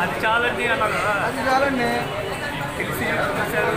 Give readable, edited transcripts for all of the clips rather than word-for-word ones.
అది చాలండి అన్నారు కదా, అది చాలండి తెలిసి చూశారు.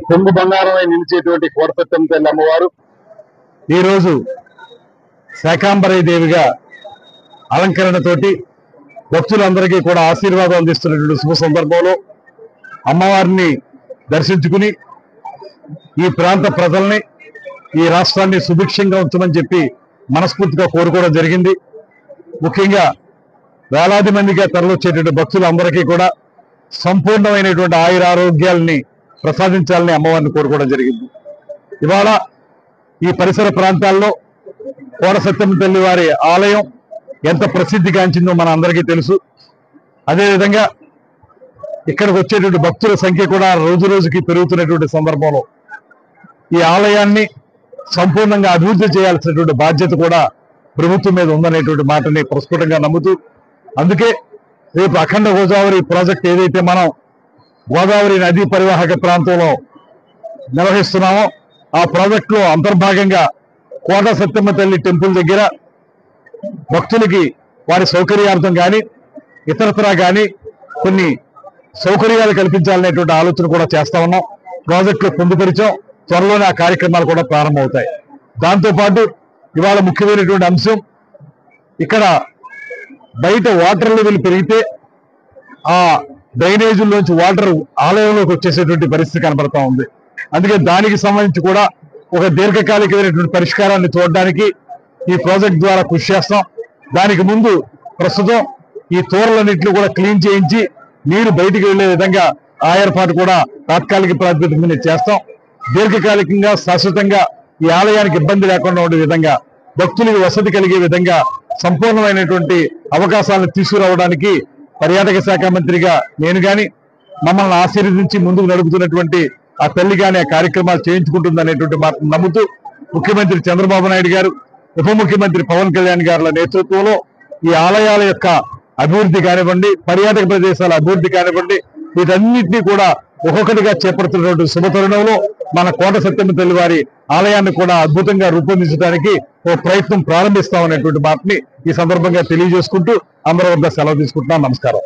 కొంగు బంగారమై నిలిచేటువంటి కోటసత్యం తల్లి అమ్మవారు ఈరోజు శాకాంబరీ దేవిగా అలంకరణతోటి భక్తులందరికీ కూడా ఆశీర్వాదం అందిస్తున్నటువంటి శుభ సందర్భంలో అమ్మవారిని దర్శించుకుని ఈ ప్రాంత ప్రజల్ని ఈ రాష్ట్రాన్ని సుభిక్షంగా ఉంచమని చెప్పి మనస్ఫూర్తిగా కోరుకోవడం జరిగింది. ముఖ్యంగా వేలాది మందిగా తరలివచ్చేటువంటి భక్తులందరికీ కూడా సంపూర్ణమైనటువంటి ఆయురారోగ్యాలని ప్రసాదించాలని అమ్మవారిని కోరుకోవడం జరిగింది. ఇవాళ ఈ పరిసర ప్రాంతాల్లో కోటసత్యం తల్లి వారి ఆలయం ఎంత ప్రసిద్ధిగాంచిందో మన అందరికీ తెలుసు. అదేవిధంగా ఇక్కడికి వచ్చేటువంటి భక్తుల సంఖ్య కూడా రోజు రోజుకి పెరుగుతున్నటువంటి సందర్భంలో ఈ ఆలయాన్ని సంపూర్ణంగా అభివృద్ధి చేయాల్సినటువంటి బాధ్యత కూడా ప్రభుత్వం మీద ఉందనేటువంటి మాటని ప్రస్ఫుటంగా నమ్ముతూ, అందుకే రేపు అఖండ గోదావరి ప్రాజెక్ట్ ఏదైతే మనం గోదావరి నదీ పరివాహక ప్రాంతంలో నిర్వహిస్తున్నామో ఆ ప్రాజెక్టులో అంతర్భాగంగా కోట సత్యమ్మ తల్లి టెంపుల్ దగ్గర భక్తులకి వారి సౌకర్యార్థం కానీ ఇతరత్రా కానీ కొన్ని సౌకర్యాలు కల్పించాలనేటువంటి ఆలోచన కూడా చేస్తా ఉన్నాం. ప్రాజెక్టులో పొందుపరిచాం. త్వరలోనే ఆ కార్యక్రమాలు కూడా ప్రారంభమవుతాయి. దాంతోపాటు ఇవాళ ముఖ్యమైనటువంటి అంశం, ఇక్కడ బయట వాటర్ లెవెల్ పెరిగితే ఆ డ్రైనేజీల్లోంచి వాటర్ ఆలయంలోకి వచ్చేసేటువంటి పరిస్థితి కనబడతా ఉంది. అందుకే దానికి సంబంధించి కూడా ఒక దీర్ఘకాలికమైనటువంటి పరిష్కారాన్ని చూడడానికి ఈ ప్రాజెక్ట్ ద్వారా కృషి చేస్తాం. దానికి ముందు ప్రస్తుతం ఈ తోరలన్నింటినీ కూడా క్లీన్ చేయించి నీరు బయటికి వెళ్లే విధంగా ఆ ఏర్పాటు కూడా తాత్కాలిక ప్రాతిపదిక మీద చేస్తాం. దీర్ఘకాలికంగా శాశ్వతంగా ఈ ఆలయానికి ఇబ్బంది లేకుండా ఉండే విధంగా, భక్తులకు వసతి కలిగే విధంగా సంపూర్ణమైనటువంటి అవకాశాలను తీసుకురావడానికి పర్యాటక శాఖ మంత్రిగా నేను గాని, మమ్మల్ని ఆశీర్వదించి ముందుకు నడుపుతున్నటువంటి ఆ తల్లి గాని ఆ కార్యక్రమాలు చేయించుకుంటుందనేటువంటి మాట నమ్ముతూ, ముఖ్యమంత్రి చంద్రబాబు నాయుడు గారు, ఉప ముఖ్యమంత్రి పవన్ కళ్యాణ్ గారుల నేతృత్వంలో ఈ ఆలయాల యొక్క అభివృద్ధి కానివ్వండి, పర్యాటక ప్రదేశాల అభివృద్ధి కానివ్వండి, వీటన్నిటినీ కూడా ఒక్కొక్కటిగా చేపడుతున్నటువంటి శుభతరుణంలో మన కోట సత్యమ్మ తల్లి వారి ఆలయాన్ని కూడా అద్భుతంగా రూపొందించడానికి ఓ ప్రయత్నం ప్రారంభిస్తామనేటువంటి మాటని ఈ సందర్భంగా తెలియజేసుకుంటూ అందరి వద్ద సెలవు తీసుకుంటున్నాం. నమస్కారం.